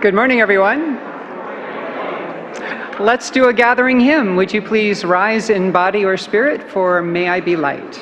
Good morning, everyone. Let's do a gathering hymn. Would you please rise in body or spirit for May I Be Light?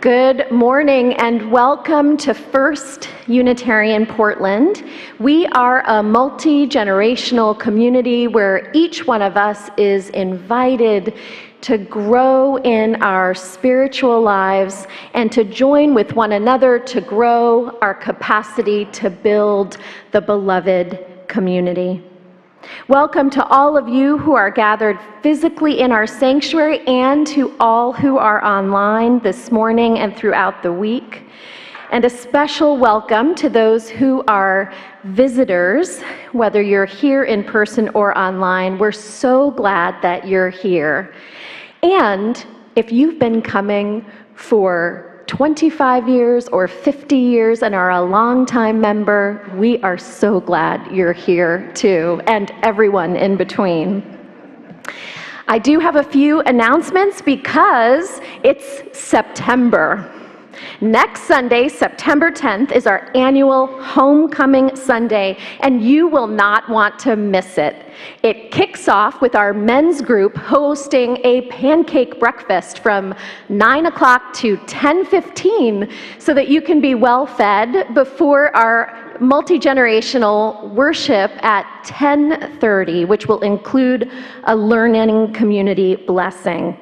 Good morning and welcome to First Unitarian Portland. We are a multi-generational community where each one of us is invited to grow in our spiritual lives and to join with one another to grow our capacity to build the beloved community. Welcome to all of you who are gathered physically in our sanctuary and to all who are online this morning and throughout the week. And a special welcome to those who are visitors, whether you're here in person or online. We're so glad that you're here. And if you've been coming for 25 years or 50 years and are a longtime member, we are so glad you're here too, and everyone in between. I do have a few announcements because it's September. Next Sunday, September 10th, is our annual Homecoming Sunday, and you will not want to miss it. It kicks off with our men's group hosting a pancake breakfast from 9 o'clock to 10:15 so that you can be well fed before our multi-generational worship at 10:30, which will include a learning community blessing.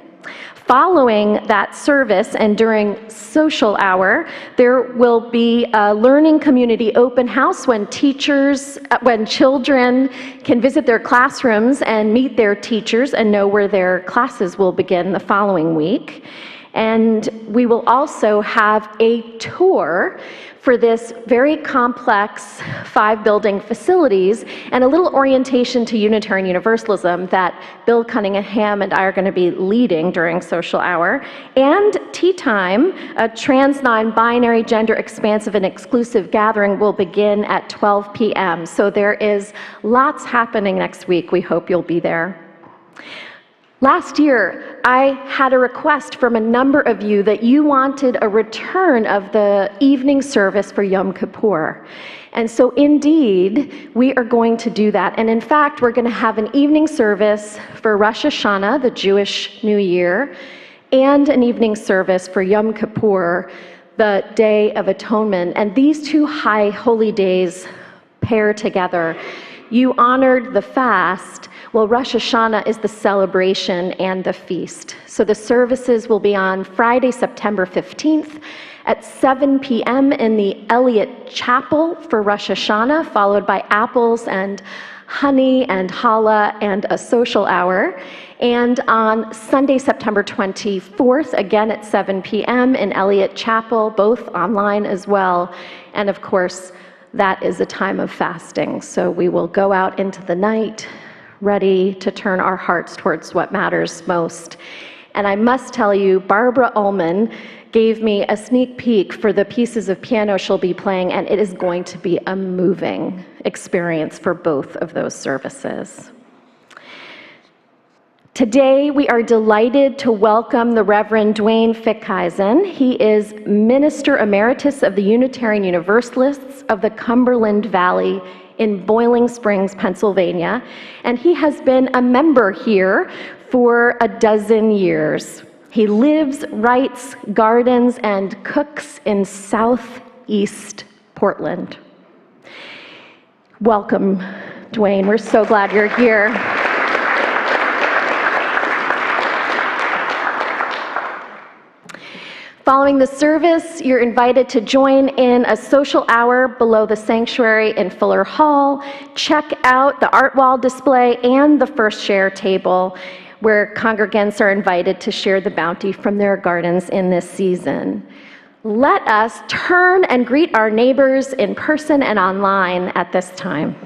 Following that service and during social hour, there will be a learning community open house when children can visit their classrooms and meet their teachers and know where their classes will begin the following week. And we will also have a tour for this very complex 5-building facilities and a little orientation to Unitarian Universalism that Bill Cunningham and I are going to be leading during social hour. And tea time, a trans non-binary gender expansive and exclusive gathering, will begin at 12 p.m. So there is lots happening next week. We hope you'll be there. Last year, I had a request from a number of you that you wanted a return of the evening service for Yom Kippur. And so indeed, we are going to do that. And in fact, we're going to have an evening service for Rosh Hashanah, the Jewish New Year, and an evening service for Yom Kippur, the Day of Atonement. And these two high holy days pair together. You honored the fast. Well, Rosh Hashanah is the celebration and the feast. So the services will be on Friday, September 15th at 7 p.m. in the Elliott Chapel for Rosh Hashanah, followed by apples and honey and challah and a social hour. And on Sunday, September 24th, again at 7 p.m. in Elliott Chapel, both online as well. And of course, that is a time of fasting. So we will go out into the night, ready to turn our hearts towards what matters most. And I must tell you, Barbara Ullman gave me a sneak peek for the pieces of piano she'll be playing, and it is going to be a moving experience for both of those services. Today, we are delighted to welcome the Reverend Duane Fickeisen. He is Minister Emeritus of the Unitarian Universalists of the Cumberland Valley in Boiling Springs, Pennsylvania, and he has been a member here for a dozen years. He lives, writes, gardens, and cooks in southeast Portland. Welcome, Duane. We're so glad you're here. Following the service, you're invited to join in a social hour below the sanctuary in Fuller Hall. Check out the art wall display and the first share table, where congregants are invited to share the bounty from their gardens in this season. Let us turn and greet our neighbors in person and online at this time.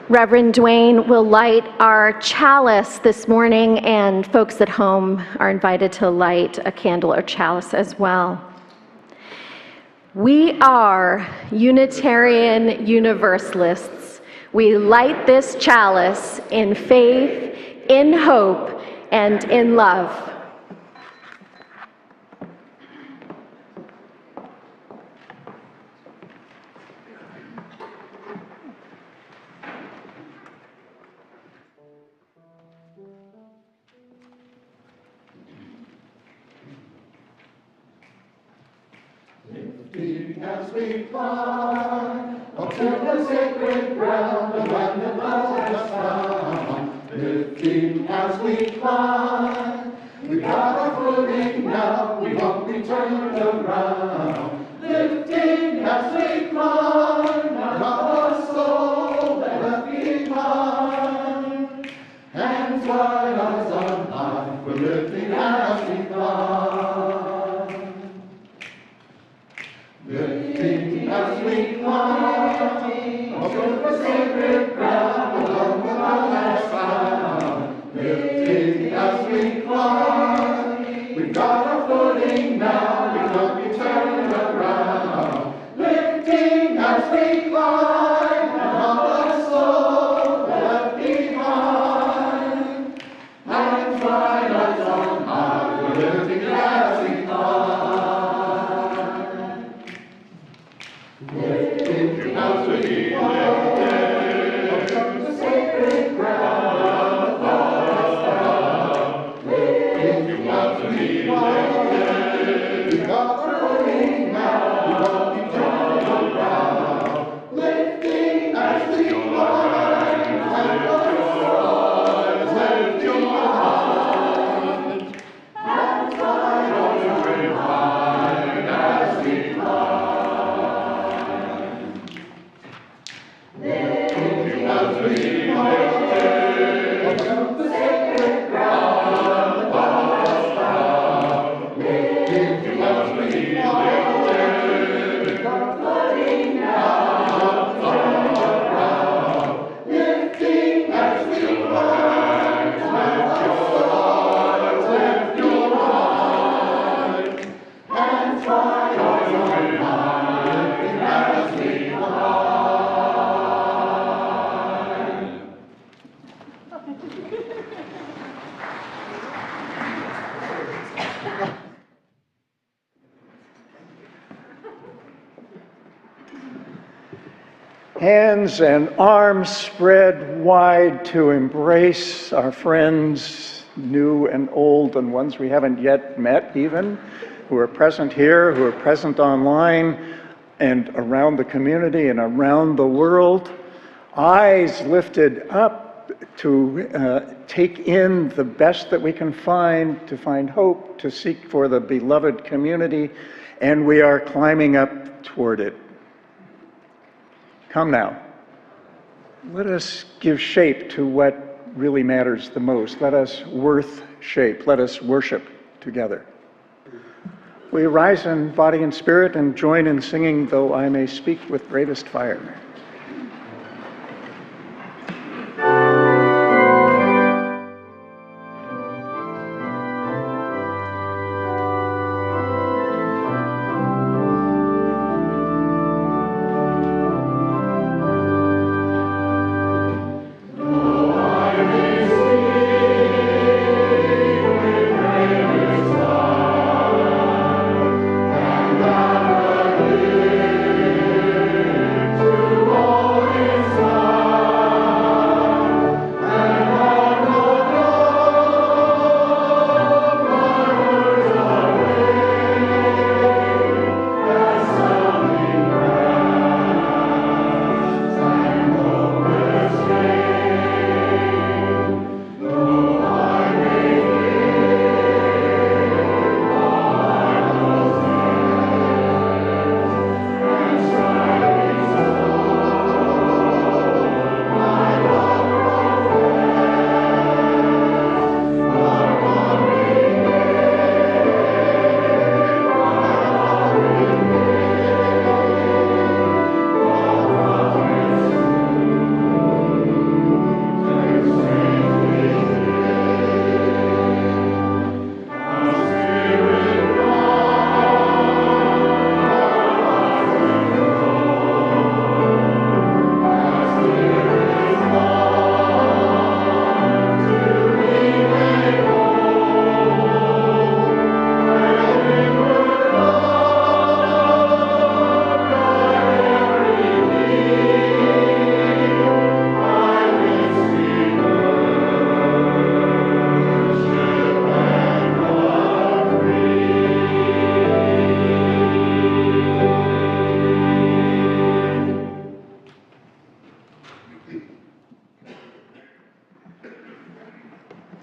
Reverend Duane will light our chalice this morning, and folks at home are invited to light a candle or chalice as well. We are Unitarian Universalists. We light this chalice in faith, in hope, and in love. As we fly up to the sacred ground, the land that love us found. Lifting as we fly, we got our footing now, we won't be turned around. Lifting as we fly, not our soul left behind. Hands wide, eyes on high, we're lifting as we fly. Lifting as we fly, over the sacred ground, along the last found. Lifting as we fly, we've got our footing now, we won't be turned around. Lifting as we fly, not a soul left behind. Hands and arms spread wide to embrace our friends, new and old, and ones we haven't yet met even, who are present here, who are present online, and around the community and around the world. Eyes lifted up to take in the best that we can find, to find hope, to seek for the beloved community, and we are climbing up toward it. Come now, let us give shape to what really matters the most. Let us worth shape. Let us worship together. We rise in body and spirit and join in singing, Though I May Speak with Bravest Fire.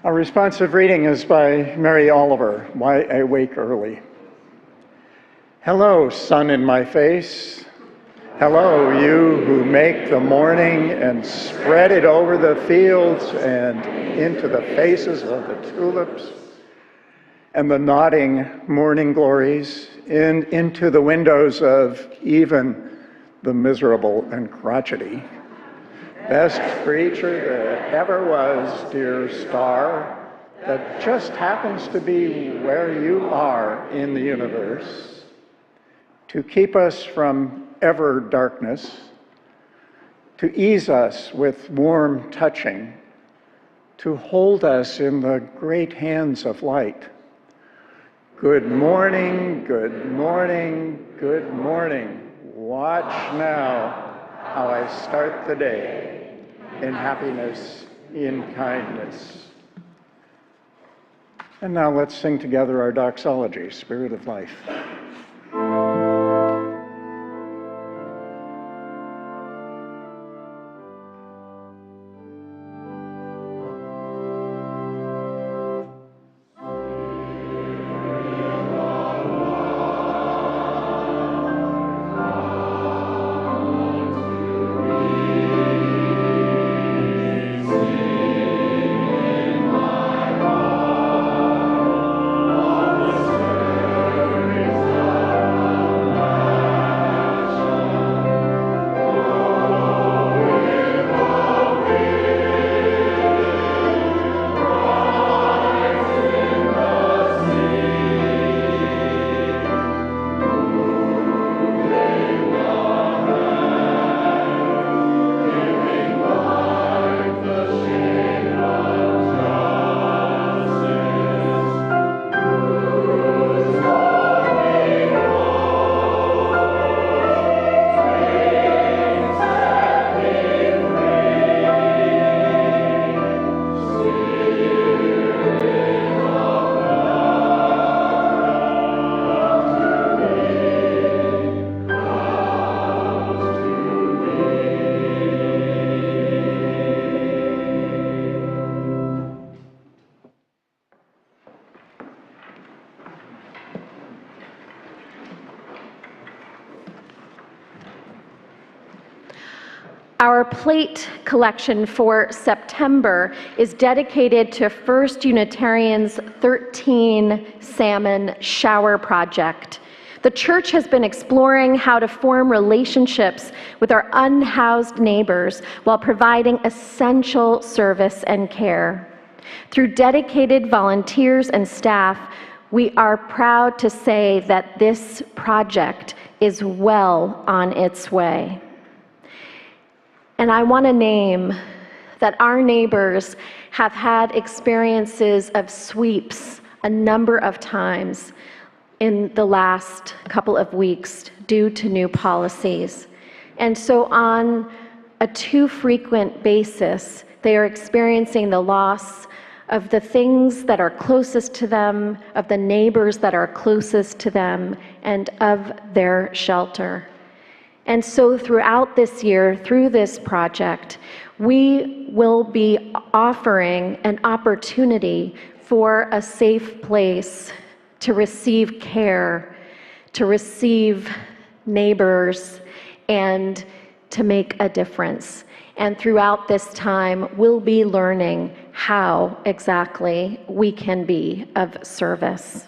Our responsive reading is by Mary Oliver, Why I Wake Early. Hello, sun in my face. Hello, you who make the morning and spread it over the fields and into the faces of the tulips and the nodding morning glories, and into the windows of even the miserable and crotchety. Best creature that ever was, dear star, that just happens to be where you are in the universe, to keep us from ever darkness, to ease us with warm touching, to hold us in the great hands of light. Good morning, good morning, good morning. Watch now how I start the day in happiness, in kindness. And now let's sing together our doxology, Spirit of Life. Our plate collection for September is dedicated to First Unitarian's 13 Salmon Shower Project. The church has been exploring how to form relationships with our unhoused neighbors while providing essential service and care. Through dedicated volunteers and staff, we are proud to say that this project is well on its way. And I want to name that our neighbors have had experiences of sweeps a number of times in the last couple of weeks due to new policies. And so on a too frequent basis, they are experiencing the loss of the things that are closest to them, of the neighbors that are closest to them, and of their shelter. And so throughout this year, through this project, we will be offering an opportunity for a safe place to receive care, to receive neighbors, and to make a difference. And throughout this time, we'll be learning how exactly we can be of service.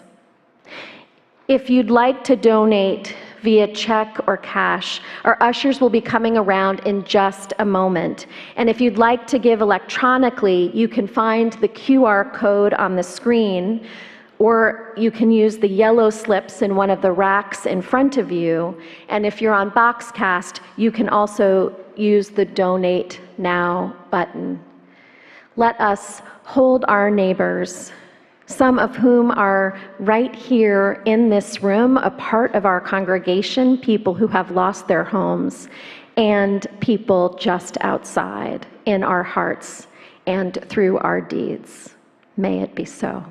If you'd like to donate via check or cash, our ushers will be coming around in just a moment. And if you'd like to give electronically, you can find the QR code on the screen, or you can use the yellow slips in one of the racks in front of you. And if you're on Boxcast, you can also use the Donate Now button. Let us hold our neighbors, some of whom are right here in this room, a part of our congregation, people who have lost their homes, and people just outside in our hearts and through our deeds. May it be so.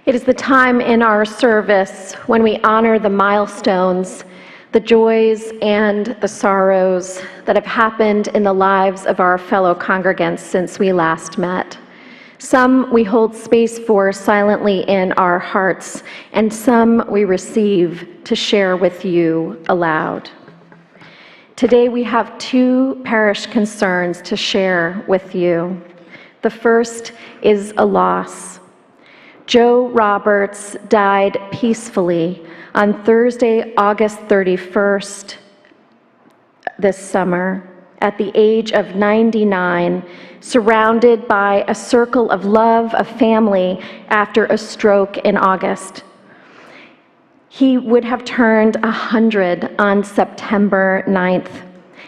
It is the time in our service when we honor the milestones, the joys and the sorrows that have happened in the lives of our fellow congregants since we last met. Some we hold space for silently in our hearts, and some we receive to share with you aloud. Today we have two parish concerns to share with you. The first is a loss. Joe Roberts died peacefully on Thursday, August 31st this summer at the age of 99, surrounded by a circle of love, of family, after a stroke in August. He would have turned 100 on September 9th,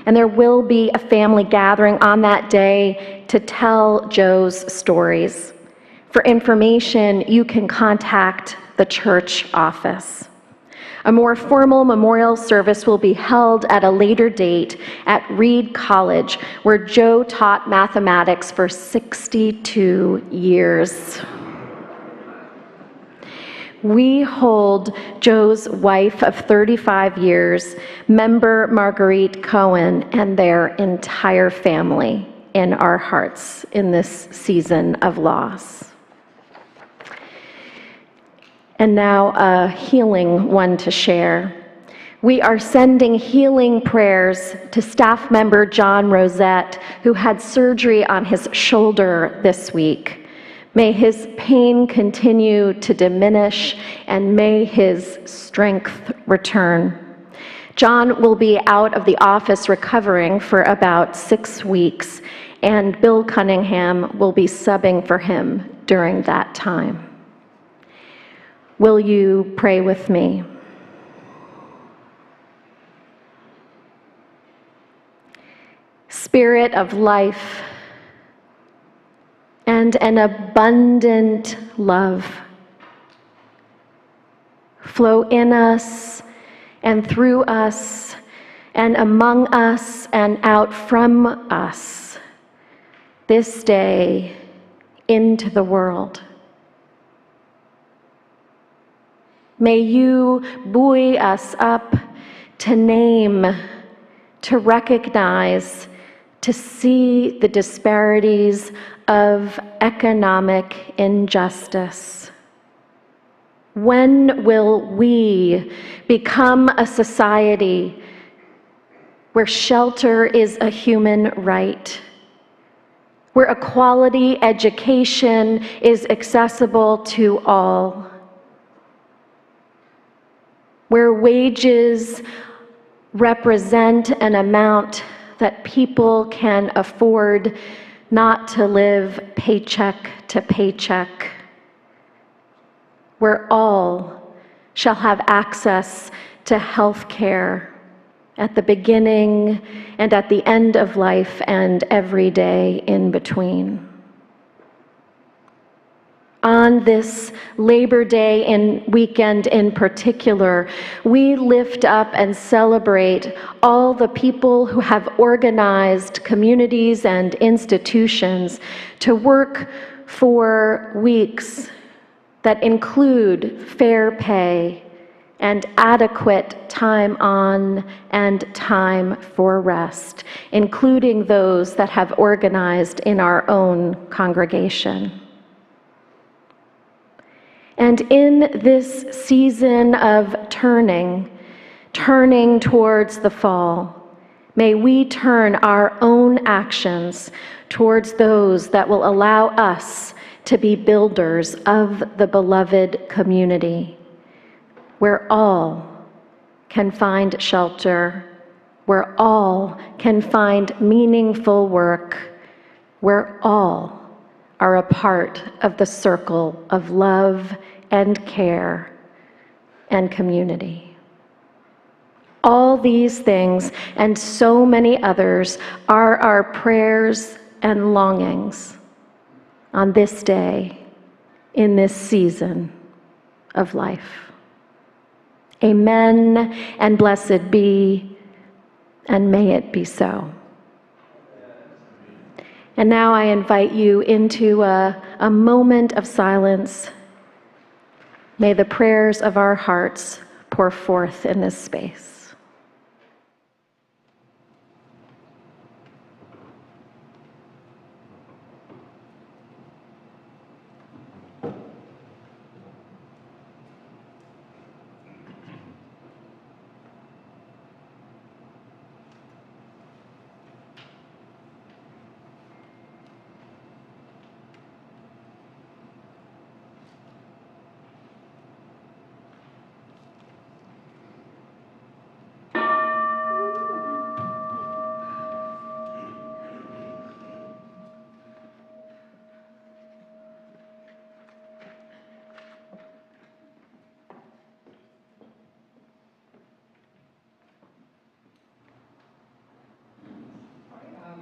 and there will be a family gathering on that day to tell Joe's stories. For information, you can contact the church office. A more formal memorial service will be held at a later date at Reed College, where Joe taught mathematics for 62 years. We hold Joe's wife of 35 years, member Marguerite Cohen, and their entire family in our hearts in this season of loss. And now a healing one to share. We are sending healing prayers to staff member John Rosette, who had surgery on his shoulder this week. May his pain continue to diminish, and may his strength return. John will be out of the office recovering for about 6 weeks, and Bill Cunningham will be subbing for him during that time. Will you pray with me? Spirit of life and an abundant love, flow in us and through us and among us and out from us this day into the world. May you buoy us up to name, to recognize, to see the disparities of economic injustice. When will we become a society where shelter is a human right, where a quality education is accessible to all, where wages represent an amount that people can afford not to live paycheck to paycheck, where all shall have access to health care at the beginning and at the end of life and every day in between. On this Labor Day weekend in particular, we lift up and celebrate all the people who have organized communities and institutions to work for weeks that include fair pay and adequate time on and time for rest, including those that have organized in our own congregation. And in this season of turning towards the fall, may we turn our own actions towards those that will allow us to be builders of the beloved community, where all can find shelter, where all can find meaningful work, where all are a part of the circle of love and care and community. All these things and so many others are our prayers and longings on this day, in this season of life. Amen, and blessed be, and may it be so. And now I invite you into a moment of silence May the prayers of our hearts pour forth in this space.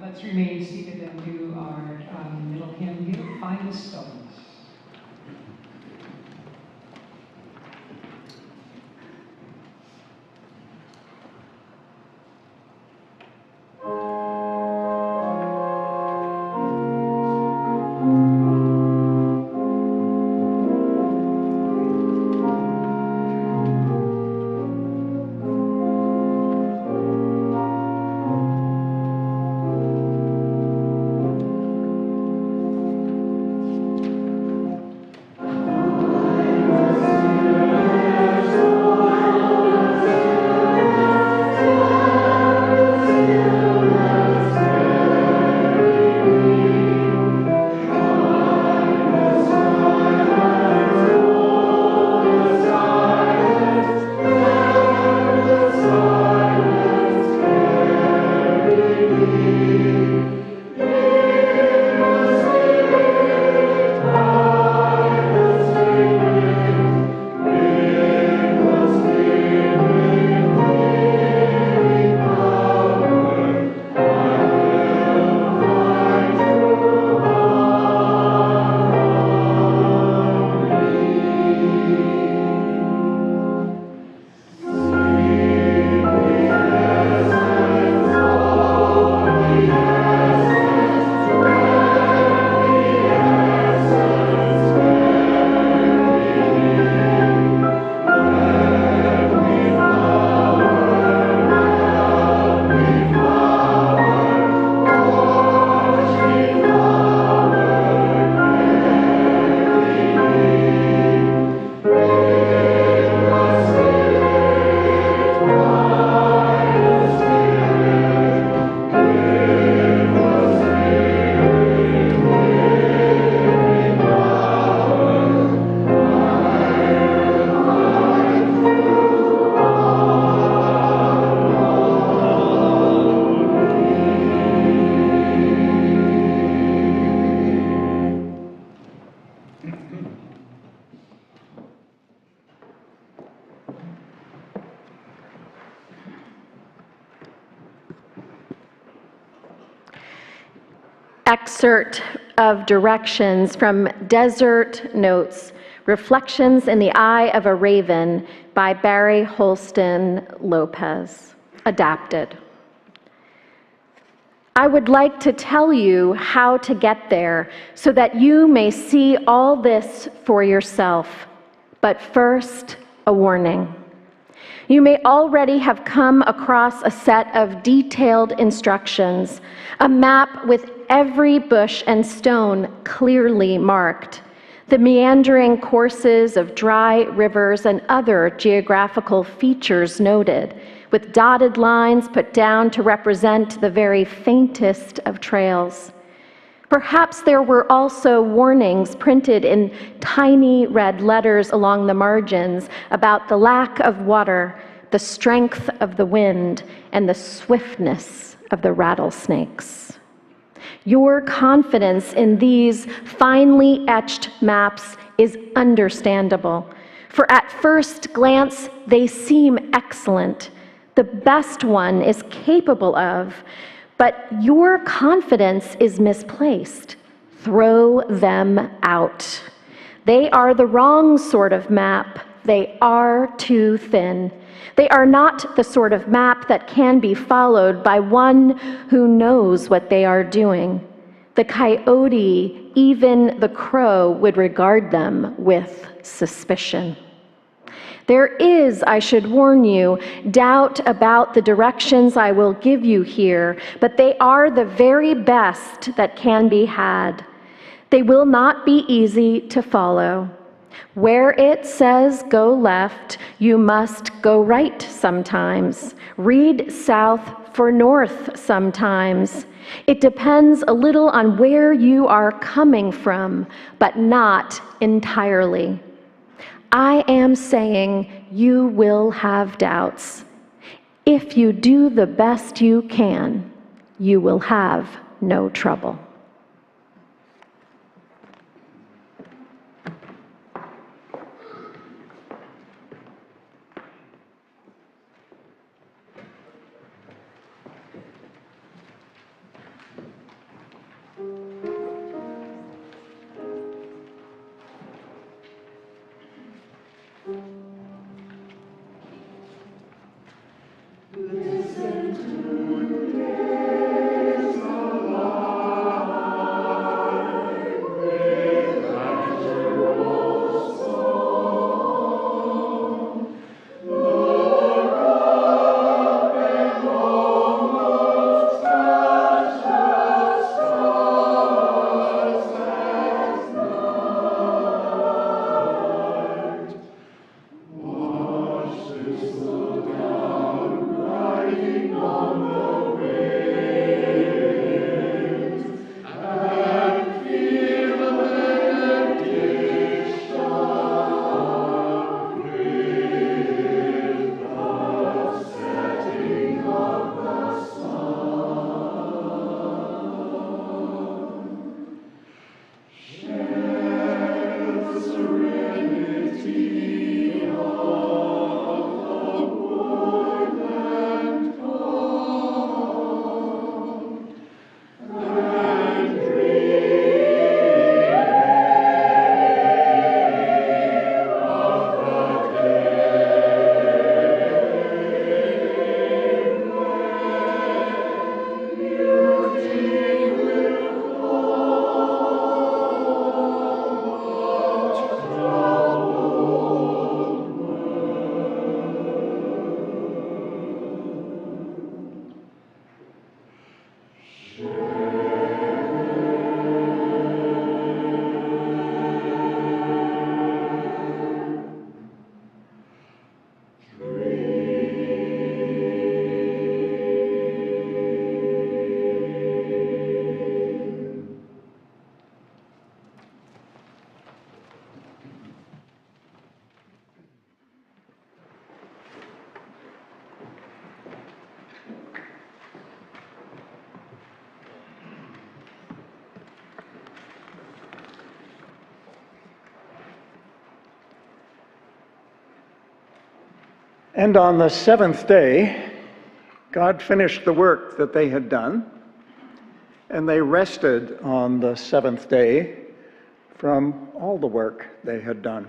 Let's remain seated and do our middle hymn here, Find the Stones. Excerpt of directions from Desert Notes, Reflections in the Eye of a Raven by Barry Holston Lopez, adapted. I would like to tell you how to get there so that you may see all this for yourself. But first, a warning. You may already have come across a set of detailed instructions, a map with every bush and stone clearly marked, the meandering courses of dry rivers and other geographical features noted, with dotted lines put down to represent the very faintest of trails. Perhaps there were also warnings printed in tiny red letters along the margins about the lack of water, the strength of the wind, and the swiftness of the rattlesnakes. Your confidence in these finely etched maps is understandable, for at first glance they seem excellent, the best one is capable of, but your confidence is misplaced. Throw them out. They are the wrong sort of map. They are too thin. They are not the sort of map that can be followed by one who knows what they are doing. The coyote, even the crow, would regard them with suspicion. There is, I should warn you, doubt about the directions I will give you here, but they are the very best that can be had. They will not be easy to follow. Where it says go left, you must go right sometimes. Read south for north sometimes. It depends a little on where you are coming from, but not entirely. I am saying you will have doubts. If you do the best you can, you will have no trouble. And on the seventh day, God finished the work that they had done, and they rested on the seventh day from all the work they had done.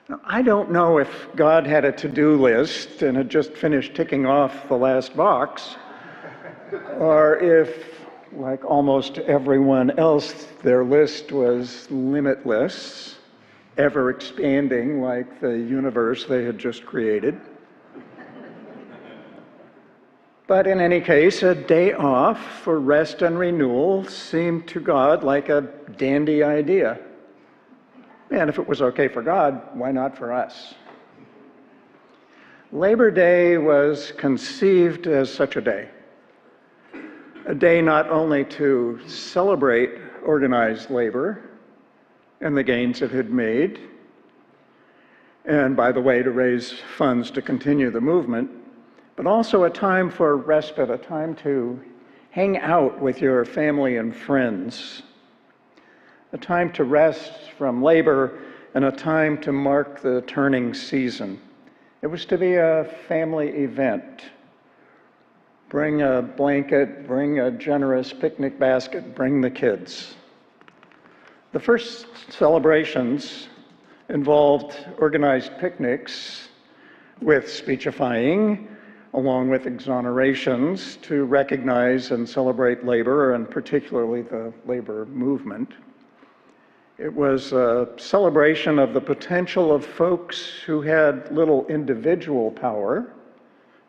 Now, I don't know if God had a to-do list and had just finished ticking off the last box, or if, like almost everyone else, their list was limitless, ever expanding like the universe they had just created. But in any case, a day off for rest and renewal seemed to God like a dandy idea. And if it was okay for God, why not for us? Labor Day was conceived as such a day not only to celebrate organized labor and the gains it had made, and by the way, to raise funds to continue the movement, but also a time for respite, a time to hang out with your family and friends, a time to rest from labor, and a time to mark the turning season. It was to be a family event. Bring a blanket, bring a generous picnic basket, bring the kids. The first celebrations involved organized picnics with speechifying, along with exonerations to recognize and celebrate labor, and particularly the labor movement. It was a celebration of the potential of folks who had little individual power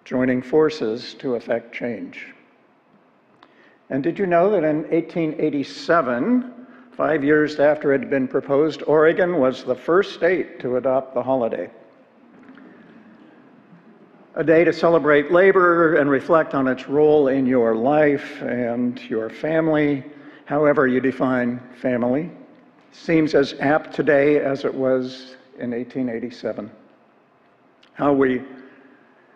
joining forces to effect change. And did you know that in 1887, 5 years after it had been proposed, Oregon was the first state to adopt the holiday? A day to celebrate labor and reflect on its role in your life and your family, however you define family, seems as apt today as it was in 1887. How we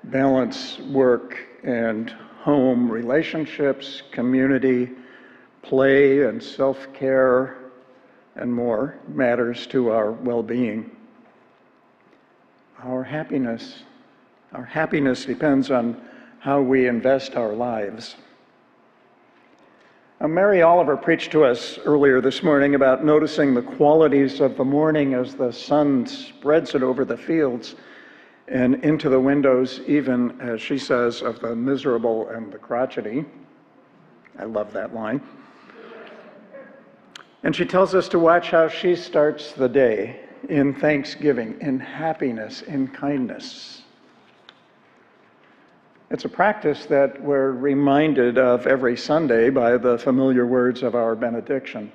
balance work and home relationships, community, play and self-care, and more matters to our well-being. Our happiness depends on how we invest our lives. Mary Oliver preached to us earlier this morning about noticing the qualities of the morning as the sun spreads it over the fields and into the windows, even, as she says, of the miserable and the crotchety. I love that line. And she tells us to watch how she starts the day in thanksgiving, in happiness, in kindness. It's a practice that we're reminded of every Sunday by the familiar words of our benediction.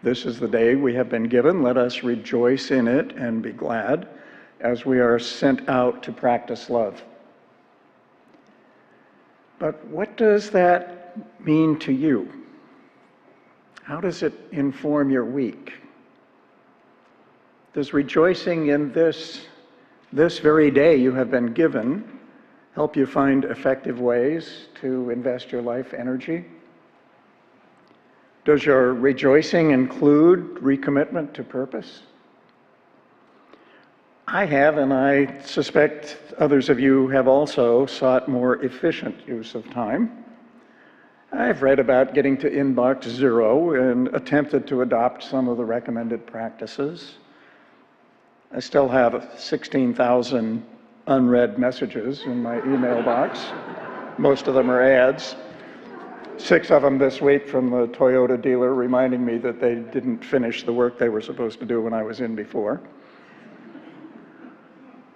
This is the day we have been given. Let us rejoice in it and be glad as we are sent out to practice love. But what does that mean to you? How does it inform your week? Does rejoicing in this very day you have been given help you find effective ways to invest your life energy? Does your rejoicing include recommitment to purpose? I have, and I suspect others of you have also sought more efficient use of time. I've read about getting to inbox zero and attempted to adopt some of the recommended practices. I still have 16,000 unread messages in my email box. Most of them are ads. 6 of them this week from the Toyota dealer reminding me that they didn't finish the work they were supposed to do when I was in before.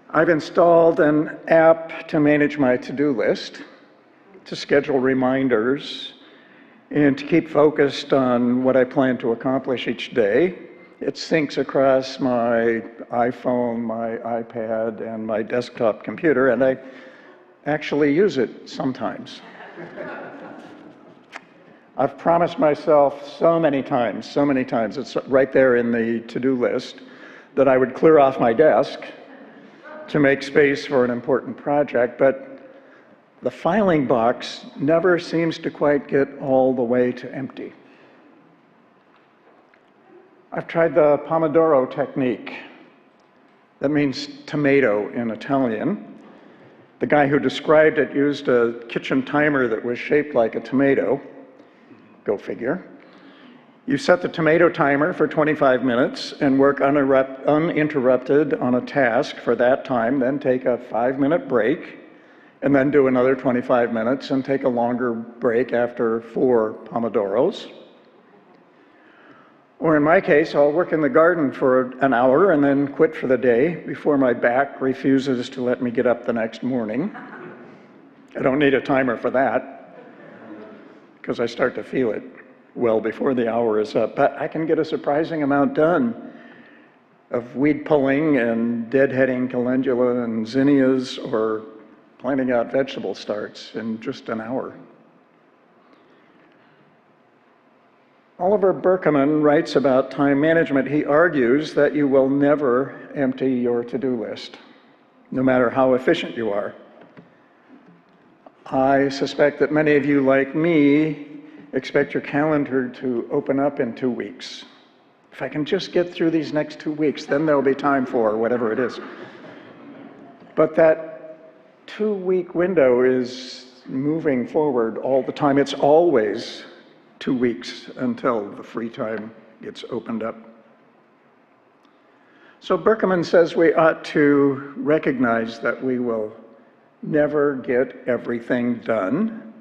I've installed an app to manage my to-do list, to schedule reminders, and to keep focused on what I plan to accomplish each day. It syncs across my iPhone, my iPad, and my desktop computer, and I actually use it sometimes. I've promised myself so many times, it's right there in the to-do list, that I would clear off my desk to make space for an important project, but the filing box never seems to quite get all the way to empty. I've tried the Pomodoro technique. That means tomato in Italian. The guy who described it used a kitchen timer that was shaped like a tomato. Go figure. You set the tomato timer for 25 minutes and work uninterrupted on a task for that time, then take a 5-minute break, and then do another 25 minutes and take a longer break after 4 Pomodoros. Or in my case, I'll work in the garden for an hour and then quit for the day before my back refuses to let me get up the next morning. I don't need a timer for that, because I start to feel it well before the hour is up. But I can get a surprising amount done of weed pulling and deadheading calendula and zinnias or planting out vegetable starts in just an hour. Oliver Berkman writes about time management. He argues that you will never empty your to-do list, no matter how efficient you are. I suspect that many of you, like me, expect your calendar to open up in 2 weeks. If I can just get through these next 2 weeks, then there'll be time for whatever it is. But that 2-week window is moving forward all the time. It's always 2 weeks until the free time gets opened up. So Berkman says we ought to recognize that we will never get everything done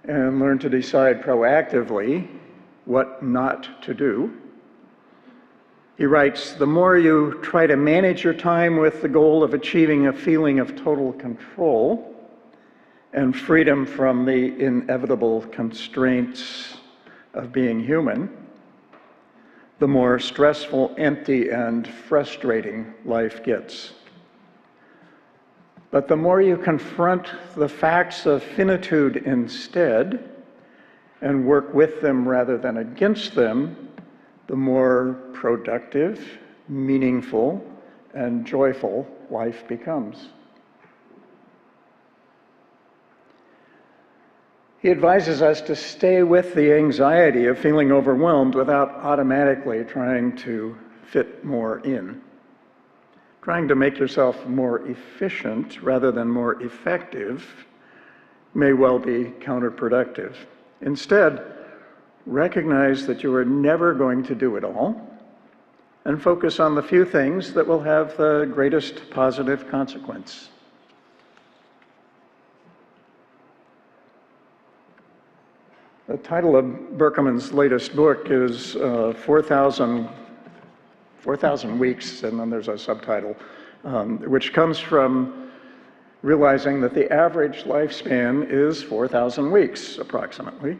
and learn to decide proactively what not to do He writes, "The more you try to manage your time with the goal of achieving a feeling of total control and freedom from the inevitable constraints of being human, the more stressful, empty, and frustrating life gets. But the more you confront the facts of finitude instead and work with them rather than against them, the more productive, meaningful, and joyful life becomes." He advises us to stay with the anxiety of feeling overwhelmed without automatically trying to fit more in. Trying to make yourself more efficient rather than more effective may well be counterproductive. Instead, recognize that you are never going to do it all and focus on the few things that will have the greatest positive consequence. The title of Berkeman's latest book is 4,000 Weeks, and then there's a subtitle, which comes from realizing that the average lifespan is 4,000 weeks, approximately.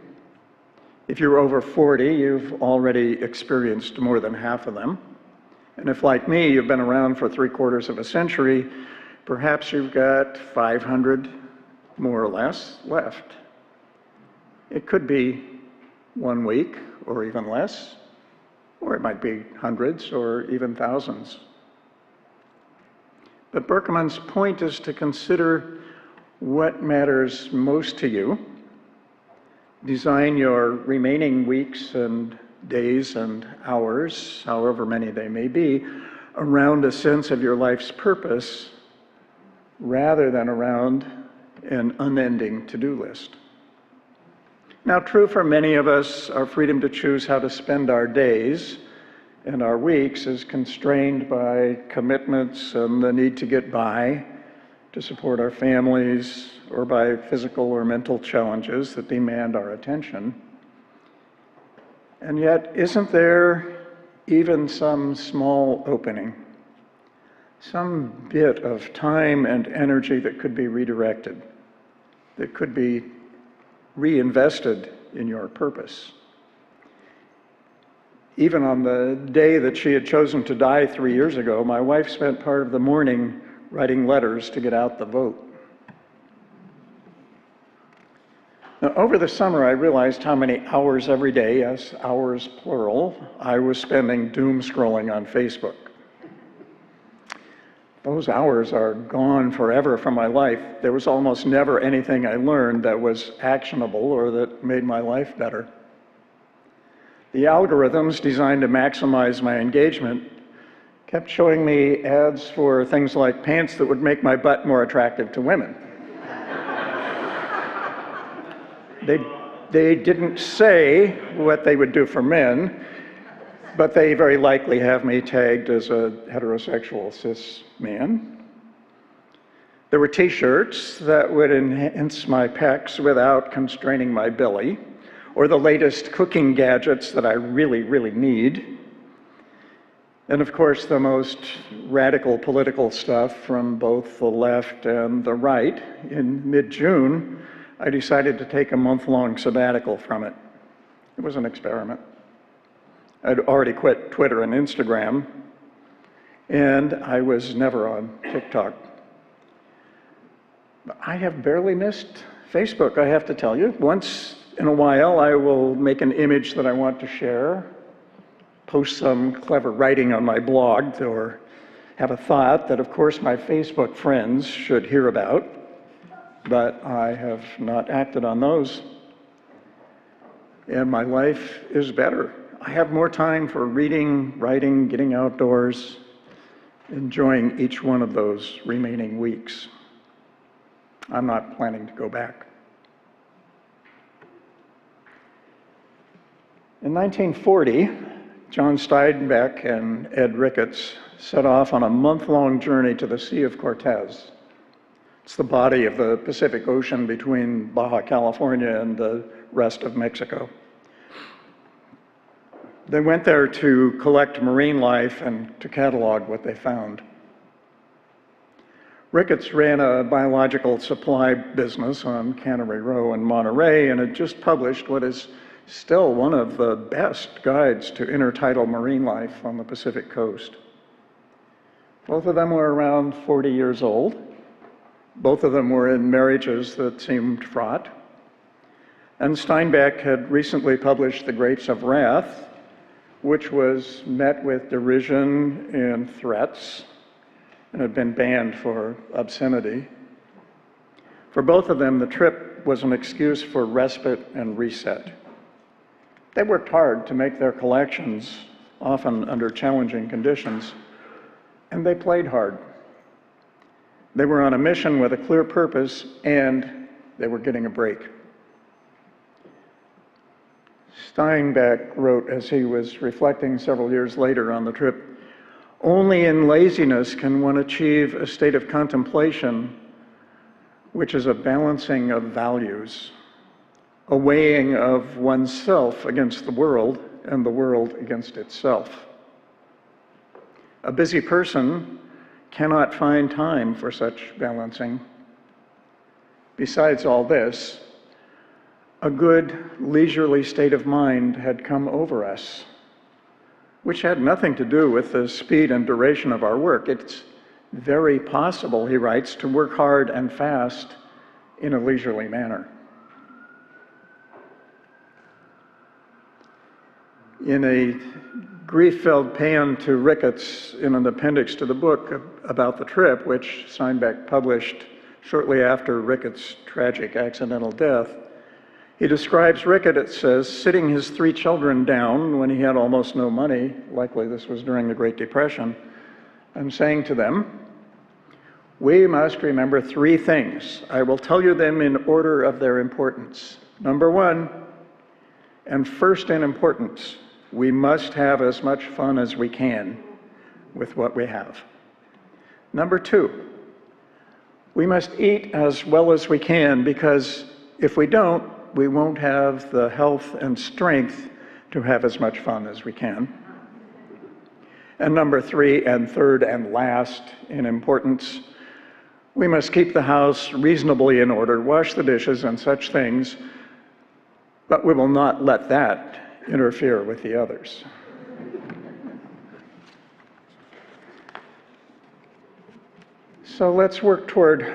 If you're over 40, you've already experienced more than half of them. And if, like me, you've been around for 3/4 of a century, perhaps you've got 500, more or less, left. It could be 1 week or even less, or it might be hundreds or even thousands. But Berkeman's point is to consider what matters most to you. Design your remaining weeks and days and hours, however many they may be, around a sense of your life's purpose rather than around an unending to-do list. Now, true for many of us, our freedom to choose how to spend our days and our weeks is constrained by commitments and the need to get by, to support our families, or by physical or mental challenges that demand our attention. And yet, isn't there even some small opening, some bit of time and energy that could be redirected, that could be reinvested in your purpose? Even on the day that she had chosen to die 3 years ago, my wife spent part of the morning writing letters to get out the vote. Now, over the summer, I realized how many hours every day, yes, hours plural, I was spending doom scrolling on Facebook. Those hours are gone forever from my life. There was almost never anything I learned that was actionable or that made my life better. The algorithms designed to maximize my engagement kept showing me ads for things like pants that would make my butt more attractive to women. They didn't say what they would do for men, but they very likely have me tagged as a heterosexual cis man. There were t-shirts that would enhance my pecs without constraining my belly, or the latest cooking gadgets that I really, really need. And of course, the most radical political stuff from both the left and the right. In mid-June, I decided to take a month-long sabbatical from it. It was an experiment. I'd already quit Twitter and Instagram, and I was never on TikTok. I have barely missed Facebook, I have to tell you. Once in a while, I will make an image that I want to share, post some clever writing on my blog, or have a thought that, of course, my Facebook friends should hear about, but I have not acted on those. And my life is better. I have more time for reading, writing, getting outdoors, enjoying each one of those remaining weeks. I'm not planning to go back. In 1940, John Steinbeck and Ed Ricketts set off on a month-long journey to the Sea of Cortez. It's the body of the Pacific Ocean between Baja California and the rest of Mexico. They went there to collect marine life and to catalog what they found. Ricketts ran a biological supply business on Cannery Row in Monterey and had just published what is still one of the best guides to intertidal marine life on the Pacific coast. Both of them were around 40 years old. Both of them were in marriages that seemed fraught. And Steinbeck had recently published The Grapes of Wrath, which was met with derision and threats and had been banned for obscenity. For both of them, the trip was an excuse for respite and reset. They worked hard to make their collections, often under challenging conditions, and they played hard. They were on a mission with a clear purpose, and they were getting a break. Steinbeck wrote, as he was reflecting several years later on the trip, "Only in laziness can one achieve a state of contemplation which is a balancing of values, a weighing of oneself against the world and the world against itself. A busy person cannot find time for such balancing. Besides all this, a good, leisurely state of mind had come over us, which had nothing to do with the speed and duration of our work. It's very possible," he writes, "to work hard and fast in a leisurely manner." In a grief-filled paean to Ricketts in an appendix to the book about the trip, which Steinbeck published shortly after Ricketts' tragic accidental death, he describes Ricketts, it says, sitting his 3 children down when he had almost no money, likely this was during the Great Depression, and saying to them, "We must remember 3 things. I will tell you them in order of their importance. Number 1, and first in importance, we must have as much fun as we can with what we have. Number 2, we must eat as well as we can, because if we don't, we won't have the health and strength to have as much fun as we can. And number 3, and third and last in importance, we must keep the house reasonably in order, wash the dishes and such things, but we will not let that interfere with the others." So let's work toward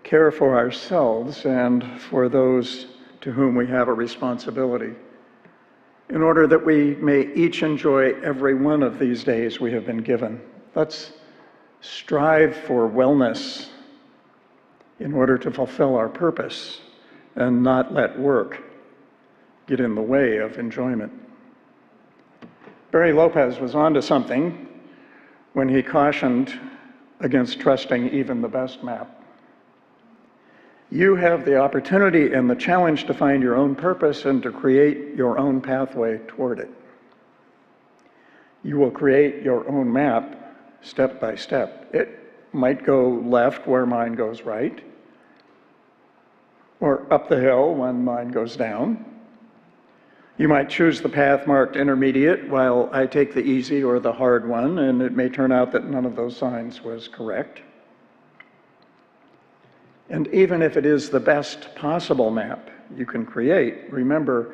care for ourselves and for those to whom we have a responsibility, in order that we may each enjoy every one of these days we have been given. Let's strive for wellness in order to fulfill our purpose and not let work get in the way of enjoyment. Barry Lopez was onto something when he cautioned against trusting even the best map. You have the opportunity and the challenge to find your own purpose and to create your own pathway toward it. You will create your own map step by step. It might go left where mine goes right, or up the hill when mine goes down. You might choose the path marked intermediate while I take the easy or the hard one, and it may turn out that none of those signs was correct. And even if it is the best possible map you can create, remember,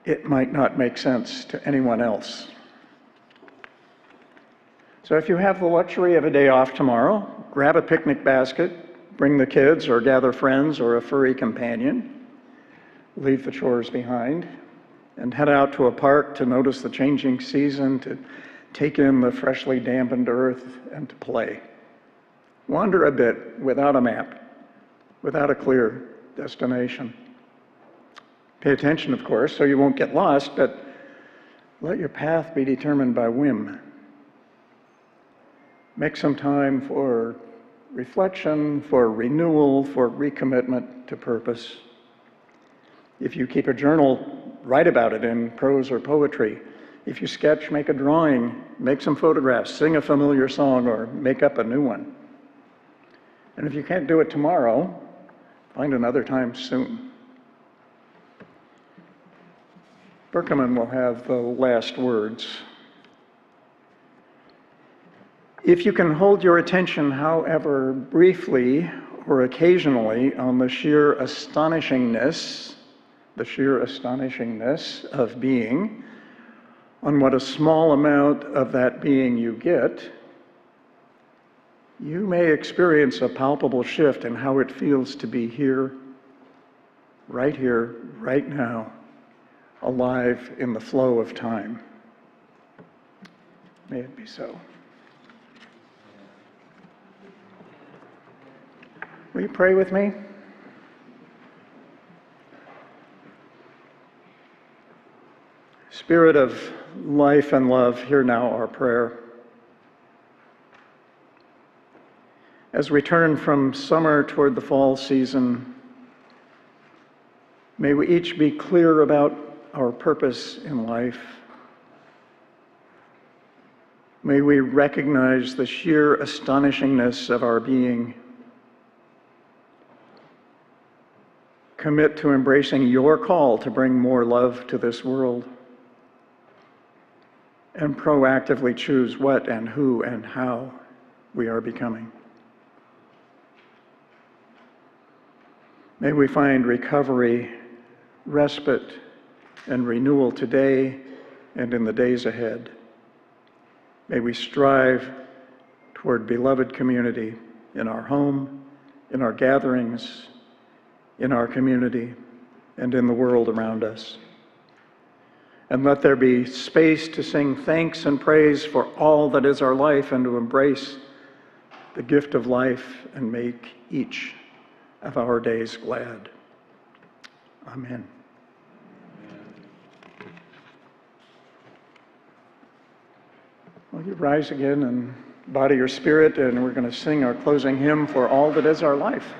it might not make sense to anyone else. So if you have the luxury of a day off tomorrow, grab a picnic basket, bring the kids or gather friends or a furry companion, leave the chores behind, and head out to a park to notice the changing season, to take in the freshly dampened earth, and to play. Wander a bit without a map, without a clear destination. Pay attention, of course, so you won't get lost, but let your path be determined by whim. Make some time for reflection, for renewal, for recommitment to purpose. If you keep a journal, write about it in prose or poetry. If you sketch, make a drawing, make some photographs, sing a familiar song, or make up a new one. And if you can't do it tomorrow, find another time soon. Berkman will have the last words. If you can hold your attention, however briefly or occasionally, on the sheer astonishingness of being, on what a small amount of that being you get, you may experience a palpable shift in how it feels to be here, right now, alive in the flow of time. May it be so. Will you pray with me? Spirit of life and love, hear now our prayer. As we turn from summer toward the fall season, may we each be clear about our purpose in life. May we recognize the sheer astonishingness of our being. Commit to embracing your call to bring more love to this world, and proactively choose what and who and how we are becoming. May we find recovery, respite, and renewal today and in the days ahead. May we strive toward beloved community in our home, in our gatherings, in our community, and in the world around us. And let there be space to sing thanks and praise for all that is our life and to embrace the gift of life and make each of our days glad. Amen. Will you rise again and body your spirit, and we're going to sing our closing hymn, For All That Is Our Life.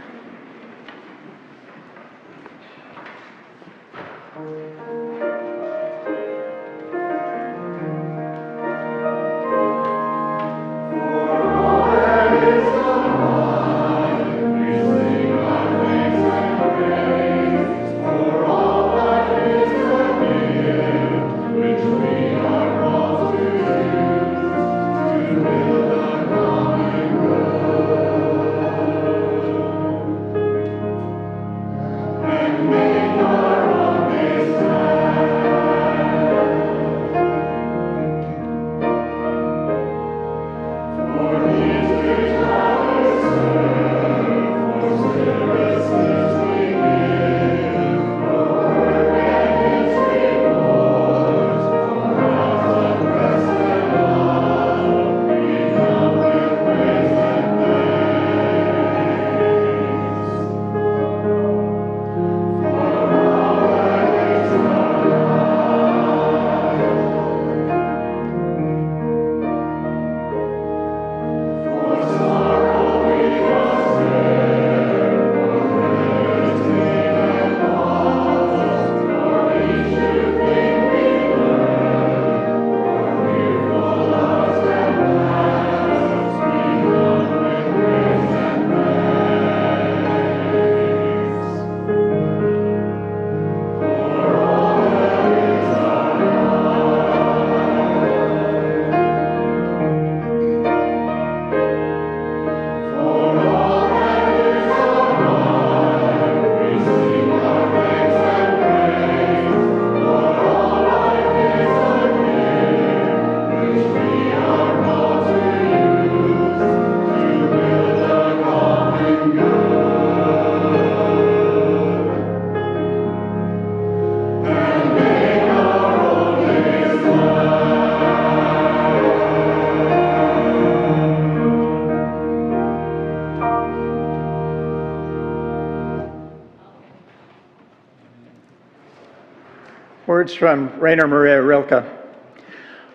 Words from Rainer Maria Rilke.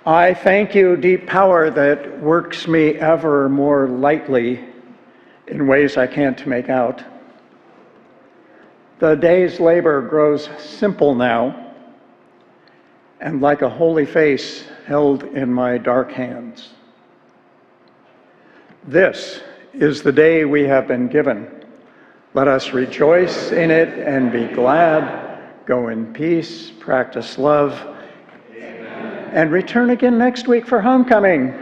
I thank you, deep power that works me ever more lightly in ways I can't make out. The day's labor grows simple now, and like a holy face held in my dark hands. This is the day we have been given. Let us rejoice in it and be glad. Go in peace, practice love, and return again next week for homecoming.